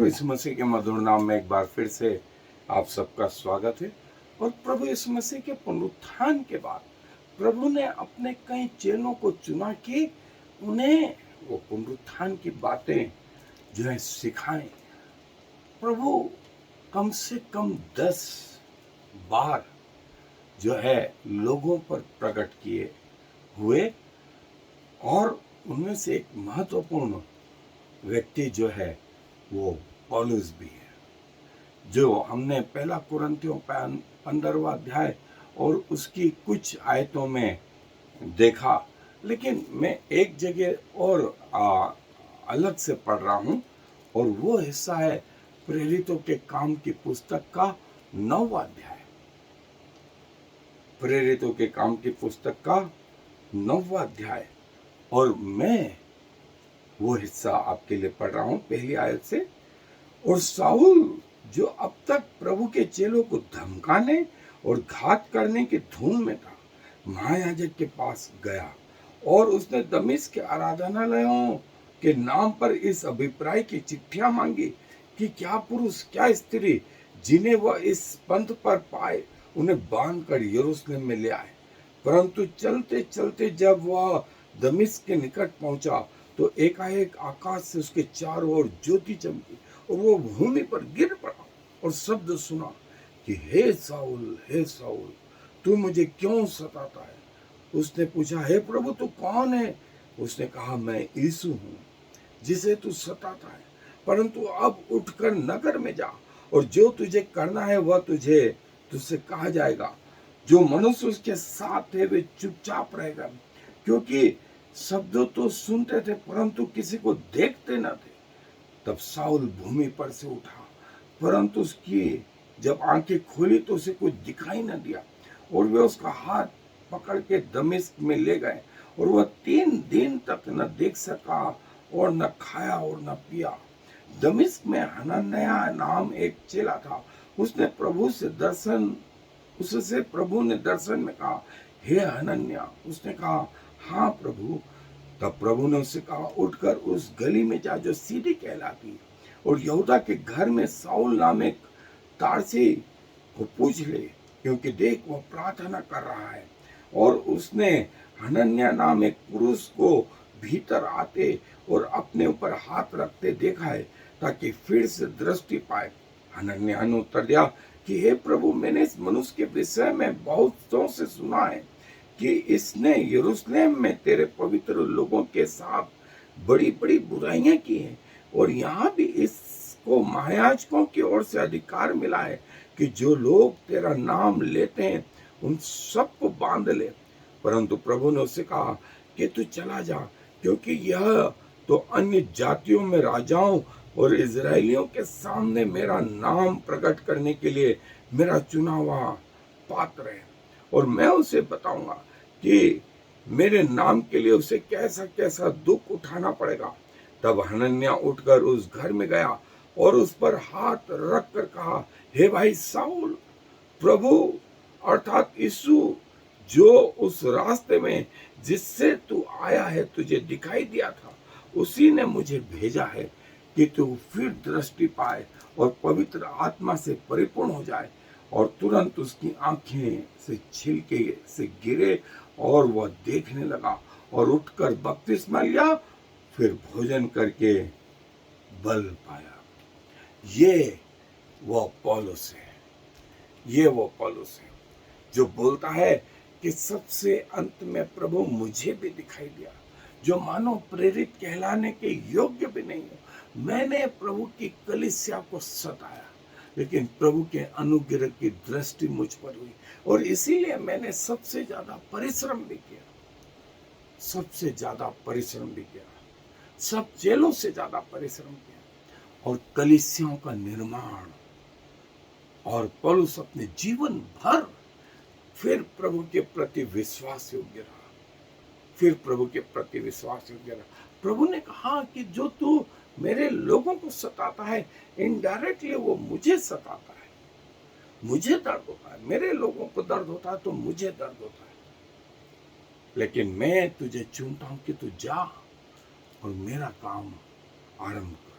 यीशु मसीह के मधुर नाम में एक बार फिर से आप सबका स्वागत है। और प्रभु यीशु मसीह के पुनरुत्थान के बाद प्रभु ने अपने कई चेलों को चुना कि उन्हें वो पुनरुत्थान की बातें जो है सिखाएं। प्रभु कम से कम 10 बार जो है लोगों पर प्रकट किए हुए, और उनमें से एक महत्वपूर्ण व्यक्ति जो है वो पौलुस भी है, जो हमने पहला कुरिन्थियों 15वां अध्याय और उसकी कुछ आयतों में देखा। लेकिन मैं एक जगह और अलग से पढ़ रहा हूँ, और वो हिस्सा है प्रेरितों के काम की पुस्तक का 9वां अध्याय। प्रेरितों के काम की पुस्तक का 9वां अध्याय, और मैं वो हिस्सा आपके लिए पढ़ रहा हूं पहली आयत से। और शाऊल, जो अब तक प्रभु के चेलों को धमकाने और घात करने की धूम में था, महायाजक के पास गया और उसने दमिश्क के आराधनालयों के नाम पर इस अभिप्राय की चिट्ठियां मांगी कि क्या पुरुष क्या स्त्री जिन्हें वह इस पंथ पर पाए उन्हें बांधकर यरूशलेम में ले आए। परंतु चलते चलते जब वह दमिश्क के निकट पहुंचा तो एकाएक आकाश से उसके चारों ओर ज्योति चमकी और वो भूमि पर गिर पड़ा और शब्द सुना कि हे साउल, तू मुझे क्यों सताता है। उसने पूछा, हे प्रभु तू कौन है। उसने कहा, मैं यीशु हूँ जिसे तू सताता है। परंतु अब उठकर नगर में जा, और जो तुझे करना है वह तुझसे कहा जाएगा। जो मनुष्य उसके साथ थे वे चुपचाप रहेगा, क्योंकि शब्द तो सुनते थे परंतु किसी को देखते न थे। तब साउल भूमि पर से उठा, परंतु उसकी जब आंखें खोली तो उसे कुछ दिखाई न दिया, और वे उसका हाथ पकड़ के दमिश्क में ले गए, और वह 3 दिन तक न देख सका और न खाया और न पिया। दमिश्क में हनन्याह नाम एक चेला था। उससे प्रभु ने दर्शन में कहा, हे हनन्याह। उसने कहा, हाँ प्रभु। तब प्रभु ने उससे कहा, उठकर उस गली में जा जो सीधी कहलाती और यहूदा के घर में शाऊल नाम एक तारसी को पूछ ले, क्योंकि देख वह प्रार्थना कर रहा है। और उसने हनन्याह नाम एक पुरुष को भीतर आते और अपने ऊपर हाथ रखते देखा है, ताकि फिर से दृष्टि पाए। हनन्याह ने उत्तर दिया कि हे प्रभु, मैंने इस मनुष्य के विषय में बहुतों से सुना है कि इसने यरूशलेम में तेरे पवित्र लोगों के साथ बड़ी बड़ी बुराइयां की हैं, और यहाँ भी इसको महायाजकों की ओर से अधिकार मिला है कि जो लोग तेरा नाम लेते हैं उन सबको बांध ले। परंतु प्रभु ने उससे कहा कि तू चला जा, क्योंकि यह तो अन्य जातियों में राजाओं और इजरायलियों के सामने मेरा नाम प्रकट करने के लिए मेरा चुना हुआ पात्र है, और मैं उसे बताऊंगा कि मेरे नाम के लिए उसे कैसा कैसा दुख उठाना पड़ेगा। तब हनन्याह उठकर उस घर में गया और उस पर हाथ रख कर कहा, हे भाई साउल, प्रभु अर्थात यीशु जो उस रास्ते में जिससे तू आया है तुझे दिखाई दिया था, उसी ने मुझे भेजा है कि तू फिर दृष्टि पाए और पवित्र आत्मा से परिपूर्ण हो जाए। और तुरंत उसकी आंखें से छिलके से गिरे और वह देखने लगा, और उठकर बपतिस्मा लिया, फिर भोजन करके बल पाया। ये वो पौलुस है, जो बोलता है कि सबसे अंत में प्रभु मुझे भी दिखाई दिया, जो मानो प्रेरित कहलाने के योग्य भी नहीं हो। मैंने प्रभु की कलीसिया को सताया, लेकिन प्रभु के अनुग्रह की दृष्टि मुझ पर हुई, और इसीलिए मैंने सबसे ज्यादा परिश्रम भी किया, सब चेलों से ज्यादा परिश्रम किया, और कलीसियाओं का निर्माण। और पौलुस अपने जीवन भर फिर प्रभु के प्रति विश्वास योग्य रहा, प्रभु ने कहा कि जो तू मेरे लोगों को सताता है, इनडायरेक्टली वो मुझे सताता है, मुझे दर्द होता है। मेरे लोगों को दर्द होता है तो मुझे दर्द होता है, लेकिन मैं तुझे चुनता हूं कि तू जा और मेरा काम आरंभ कर।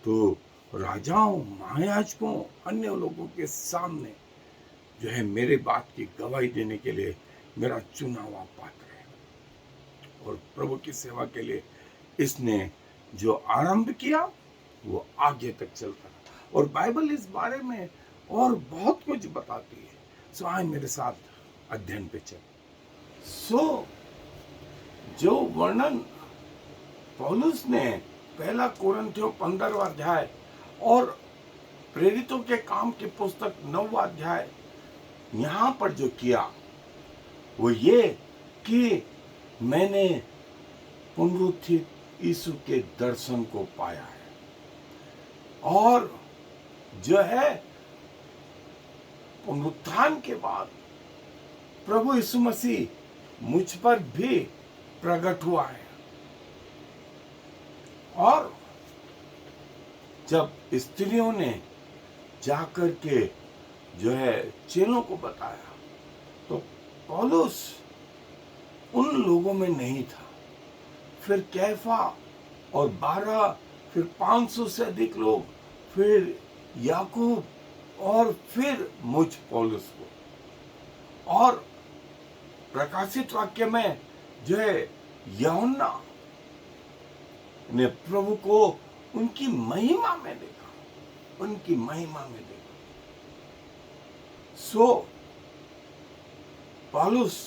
तो राजाओं, महायाजकों, अन्य लोगों के सामने जो है मेरे बात की गवाही देने के लिए मेरा चुना हुआ पात्र है। और प्रभु की सेवा के लिए इसने जो आरंभ किया वो आगे तक चलता रहा। और बाइबल इस बारे में और बहुत कुछ बताती है। सो आए मेरे साथ अध्ययन पे चल। सो जो वर्णन पौलुस ने पहला कोरिन्थियों 15वां अध्याय और प्रेरितों के काम की पुस्तक 9वां अध्याय यहाँ पर जो किया वो ये कि मैंने पुनरुत्थित यीशु के दर्शन को पाया है। और जो है पुनरुत्थान के बाद प्रभु यीशु मसीह मुझ पर भी प्रकट हुआ है। और जब स्त्रियों ने जाकर के जो है चेलों को बताया तो पौलुस उन लोगों में नहीं था। फिर कैफा और 12, फिर 500 से अधिक लोग, फिर याकूब और फिर मुझ पौलुस को। और प्रकाशित वाक्य में जो है यूहन्ना ने प्रभु को उनकी महिमा में देखा, उनकी महिमा में देखा। सो पौलुस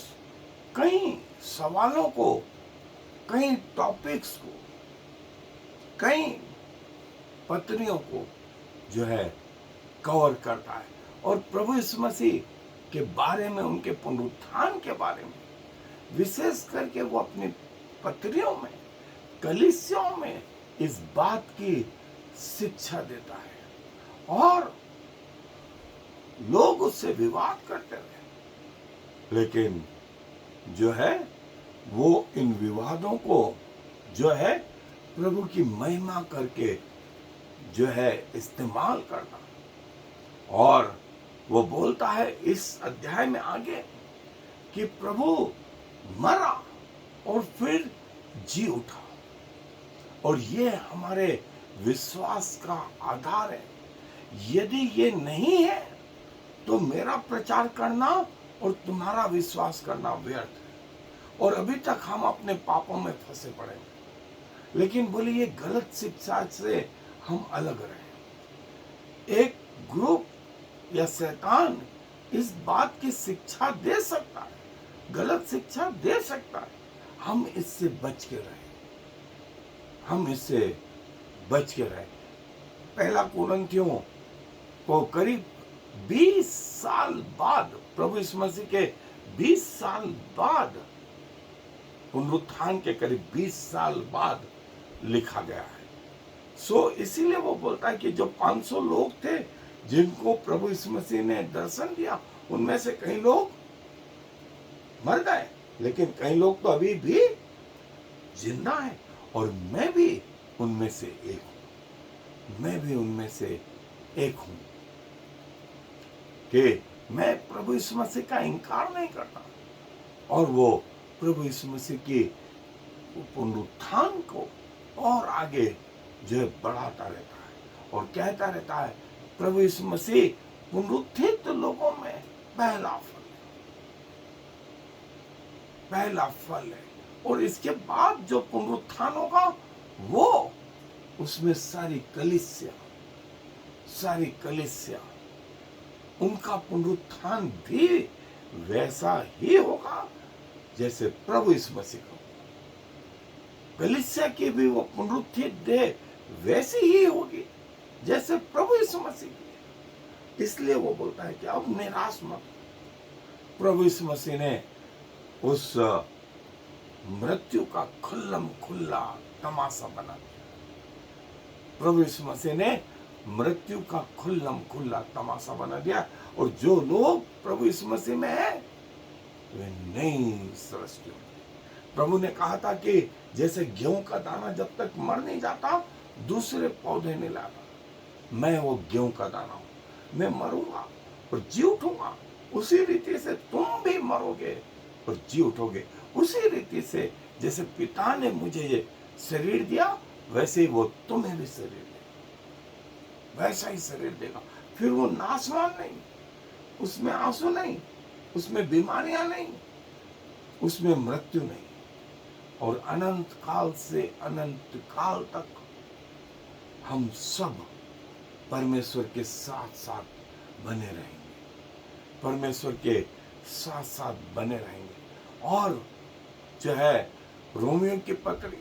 कई सवालों को, कई टॉपिक्स को, कई पत्रियों को जो है कवर करता है। और प्रभु यीशु मसीह के बारे में, उनके पुनरुत्थान के बारे में विशेष करके वो अपनी पत्रियों में, कलीसियाओं में इस बात की शिक्षा देता है। और लोग उससे विवाद करते रहे, लेकिन जो है वो इन विवादों को जो है प्रभु की महिमा करके जो है इस्तेमाल करना। और वो बोलता है इस अध्याय में आगे कि प्रभु मरा और फिर जी उठा। और ये हमारे विश्वास का आधार है। यदि ये नहीं है तो मेरा प्रचार करना और तुम्हारा विश्वास करना व्यर्थ है। और अभी तक हम अपने पापों में फंसे पड़े हैं। लेकिन बोले ये गलत शिक्षा से हम अलग रहे। एक ग्रुप या शैतान इस बात की शिक्षा दे सकता है, गलत शिक्षा दे सकता है। हम इससे बच के रहे, हम इससे बच के रहे। पहला कोरिन्थियों को करीब 20 साल बाद, प्रभु यीशु मसीह के 20 साल बाद, पुनरुत्थान के करीब 20 साल बाद लिखा गया है। सो इसीलिए वो बोलता है कि जो 500 लोग थे जिनको प्रभु यीशु मसीह ने दर्शन दिया, उनमें से कई लोग मर गए, लेकिन कई लोग तो अभी भी जिंदा हैं। और मैं भी उनमें से एक हूं, मैं भी उनमें से एक हूं कि मैं प्रभु यीशु मसीह का इनकार नहीं करता। और वो प्रभु यीशु मसीह की पुनरुत्थान को और आगे जो है बढ़ाता रहता है और कहता रहता है प्रभु यीशु मसीह पुनरुत्थित लोगों में पहला फल है, पहला फल है। और इसके बाद जो पुनरुत्थान होगा वो उसमें सारी कलीसिया उनका पुनरुत्थान भी वैसा ही होगा जैसे प्रभु यीशु मसीह का। कलीसिया की भी वो पुनरुत्थित देह वैसी ही होगी जैसे प्रभु यीशु मसीह की। इसलिए वो बोलता है कि अब निराश मत। प्रभु यीशु मसीह ने उस मृत्यु का खुल्लम खुल्ला तमाशा बना दिया। प्रभु यीशु मसीह ने मृत्यु का खुल्लम खुल्ला तमाशा बना दिया। और जो लोग प्रभु यीशु मसीह में है वे नई सृष्टि होती। प्रभु ने कहा था कि जैसे गेहूं का दाना जब तक मर नहीं जाता दूसरे पौधे नहीं लाता, मैं वो गेहूं का दाना हूं, मैं मरूंगा और जी उठूंगा। उसी रीति से तुम भी मरोगे और जी उठोगे। उसी रीति से जैसे पिता ने मुझे ये शरीर दिया वैसे ही वो तुम्हें भी शरीर दे। वैसा ही शरीर देगा। फिर वो नाशवान नहीं, उसमें आंसू नहीं, उसमें बीमारियां नहीं, उसमें मृत्यु नहीं, और अनंत काल से अनंत काल तक हम सब परमेश्वर के साथ साथ बने रहेंगे, परमेश्वर के साथ साथ बने रहेंगे। और जो है रोमियो की पत्री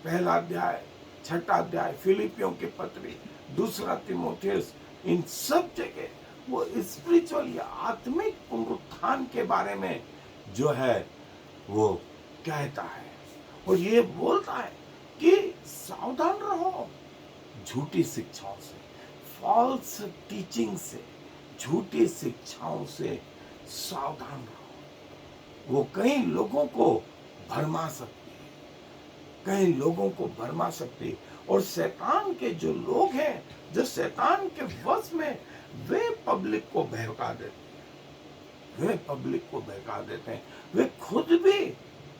पहला अध्याय, छठा अध्याय, फिलिपियों की पत्री, दूसरा तीमुथियुस, इन सब जगह वो स्पिरिचुअल या आत्मिक पुनरुत्थान के बारे में जो है वो कहता है, और ये बोलता है कि सावधान रहो झूठी शिक्षाओं से, फॉल्स टीचिंग से, झूठी शिक्षाओं से सावधान रहो। वो कई लोगों को भरमा सकती है, कई लोगों को भरमा सकती है। और शैतान के जो लोग हैं, जो शैतान के वश में, वे पब्लिक को बहका देते हैं, वे पब्लिक को बहका देते हैं। वे खुद भी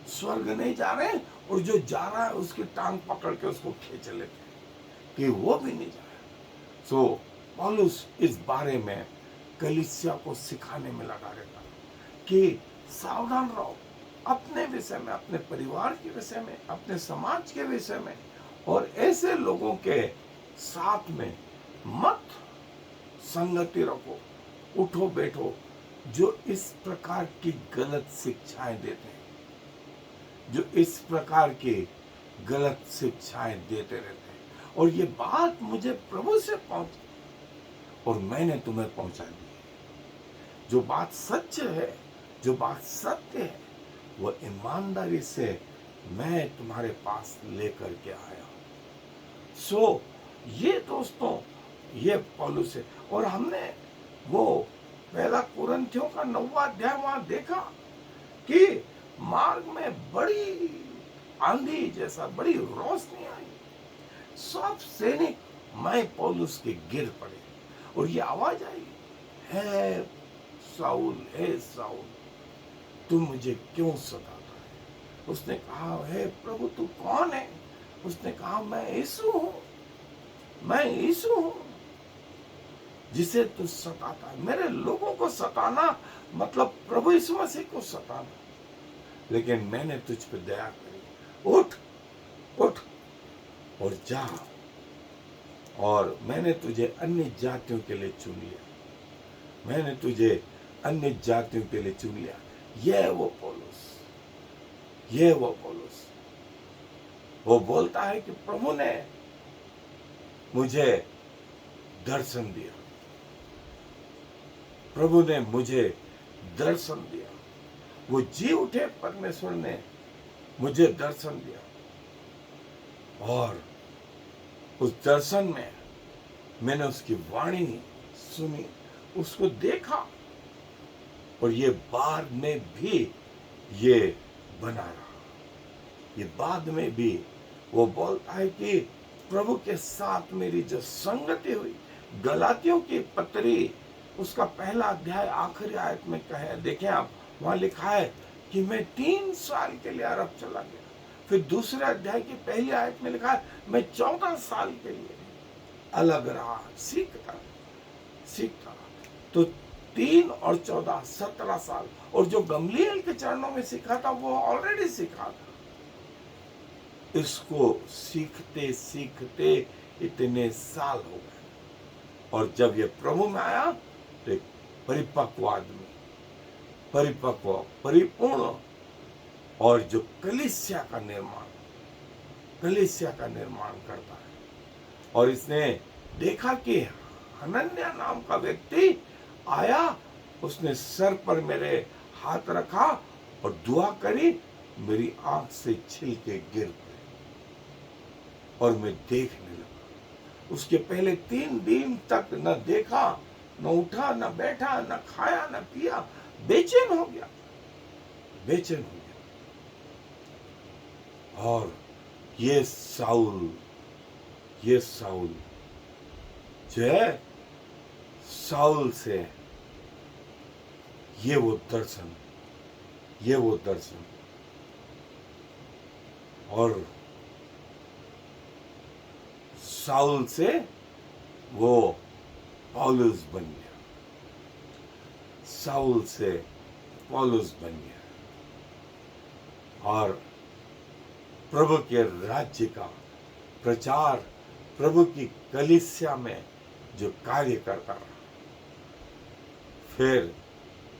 स्वर्ग नहीं जा रहे, और जो जा रहा है उसकी टांग पकड़ के उसको खींच लेते हैं कि वो भी नहीं जा रहा। सो पौलुस इस बारे में कलीसिया को सिखाने में लगा रहता कि सावधान रहो अपने विषय में, अपने परिवार के विषय में, अपने समाज के विषय में, और ऐसे लोगों के साथ में मत संगति रखो, उठो बैठो जो इस प्रकार की गलत शिक्षाएं देते हैं, जो इस प्रकार की गलत शिक्षाएं देते रहते हैं। और ये बात मुझे प्रभु से पहुंची और मैंने तुम्हें पहुंचा दी है। जो बात सच है, जो बात सत्य है, वो ईमानदारी से मैं तुम्हारे पास लेकर के आया। सो ये दोस्तों, ये पौलुस है। और हमने वो पहला कुरिन्थियों का 9वां अध्याय वहां देखा कि मार्ग में बड़ी आंधी जैसा बड़ी रोशनी आई, सब सैनिक मैं पौलुस के गिर पड़े, और ये आवाज आई, है साउल, है साउल, तू मुझे क्यों सताता है? उसने कहा, हे प्रभु तू कौन है? उसने कहा, मैं यीशु हूं, मैं यीशु हूं जिसे तू सताता है। मेरे लोगों को सताना मतलब प्रभु यीशु मसीह को सताना, लेकिन मैंने तुझ पर दया करी, उठ उठ और जा, और मैंने तुझे अन्य जातियों के लिए चुन लिया, मैंने तुझे अन्य जातियों के लिए चुन लिया। यह वो पौलुस, यह वो पौलुस, वो बोलता है कि प्रभु ने मुझे दर्शन दिया, प्रभु ने मुझे दर्शन दिया, वो जी उठे, परमेश्वर ने मुझे दर्शन दिया, और उस दर्शन में मैंने उसकी वाणी सुनी, उसको देखा, और ये बाद में भी ये बना रहा। ये बाद में भी वो बोलता है कि प्रभु के साथ मेरी जो संगति हुई, गलातियों की पत्री उसका पहला अध्याय आखिरी आयत में कहे, देखें आप, वहां लिखा है कि मैं 3 साल के लिए अरब चला गया। फिर दूसरे अध्याय की पहली आयत में लिखा है मैं 14 साल के लिए अलग रहा, सीखता सीखता। तो 3 और 14 17 साल, और जो गमलीएल के चरणों में सीखा था वो ऑलरेडी सीखा था। इसको सीखते सीखते इतने साल हो गए, और जब ये प्रभु में आया तो एक परिपक्व आदमी, परिपक्व, परिपूर्ण, और जो कलीसिया का निर्माण करता है। और इसने देखा कि हनन्याह नाम का व्यक्ति आया, उसने सर पर मेरे हाथ रखा और दुआ करी, मेरी आंख से छिलके गिर पड़े और मैं देखने लगा। उसके पहले 3 दिन तक न देखा, न उठा, न बैठा, न खाया, न पिया, बेचैन हो गया, बेचैन हो गया। और ये साउल जो है, साउल से ये वो दर्शन, और साउल से वो पौलुस बन गया, शाऊल से पौलुस बन गया और प्रभु के राज्य का प्रचार, प्रभु की कलीसिया में जो कार्य करता रहा, फिर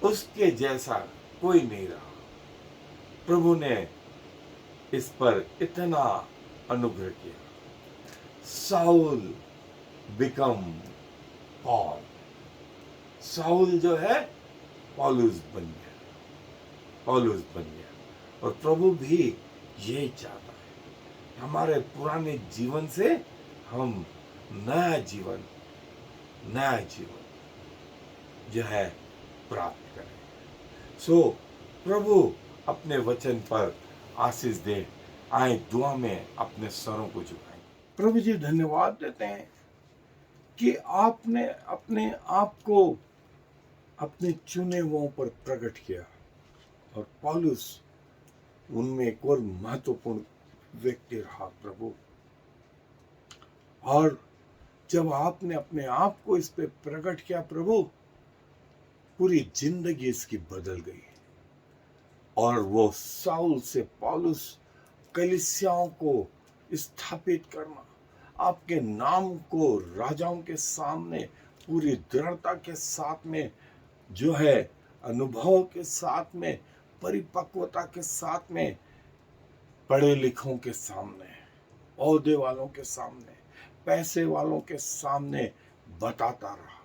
उसके जैसा कोई नहीं रहा। प्रभु ने इस पर इतना अनुग्रह किया। साउल बिकम पॉल, साउल जो है पौलुस बन गया, पौलुस बन गया। और प्रभु भी यही चाहता है, हमारे पुराने जीवन से हम नया जीवन जो है प्राप्त करें। सो प्रभु अपने वचन पर आशीष दे। आए दुआ में अपने सरों को झुकाएं। प्रभु जी धन्यवाद देते हैं कि आपने अपने आप को अपने चुने हुओं पर प्रकट किया और पौलुस उनमें एक और महत्वपूर्ण व्यक्ति रहा प्रभु। और जब आपने अपने आप को इस पे प्रकट किया प्रभु, पूरी जिंदगी इसकी बदल गई और वो साउल से पौलुस कलीसियाओं को स्थापित करना, आपके नाम को राजाओं के सामने पूरी दृढ़ता के साथ में, जो है अनुभव के साथ में, परिपक्वता के साथ में, पढ़े लिखों के सामने, ओहदे वालों के सामने, पैसे वालों के सामने बताता रहा।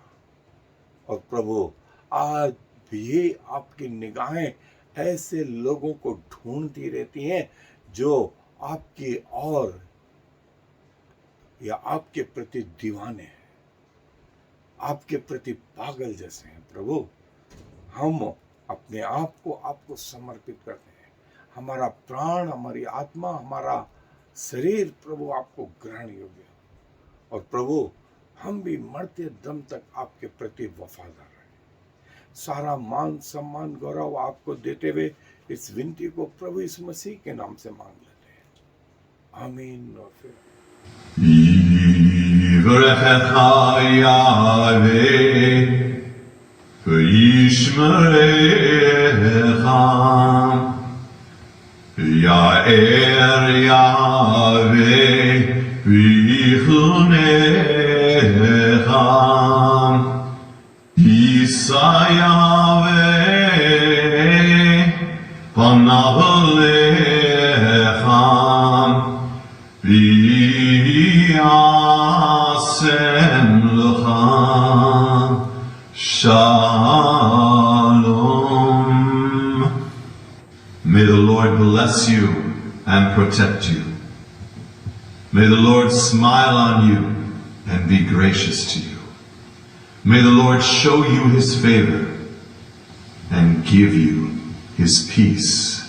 और प्रभु आज भी आपकी निगाहें ऐसे लोगों को ढूंढती रहती हैं जो आपकी और या आपके प्रति दीवाने हैं, आपके प्रति पागल जैसे हैं। प्रभु हम अपने आप को आपको समर्पित करते हैं। हमारा प्राण, हमारी आत्मा, हमारा शरीर प्रभु आपको ग्रहण योग्य। और प्रभु हम भी मरते दम तक आपके प्रति वफादार रहे। सारा मान सम्मान गौरव आपको देते हुए इस विनती को प्रभु यीशु मसीह के नाम से मांग लेते हैं, आमीन। और फिर Shalom. May the Lord bless you and protect you. May the Lord smile on you and be gracious to you. May the Lord show you his favor and give you his peace.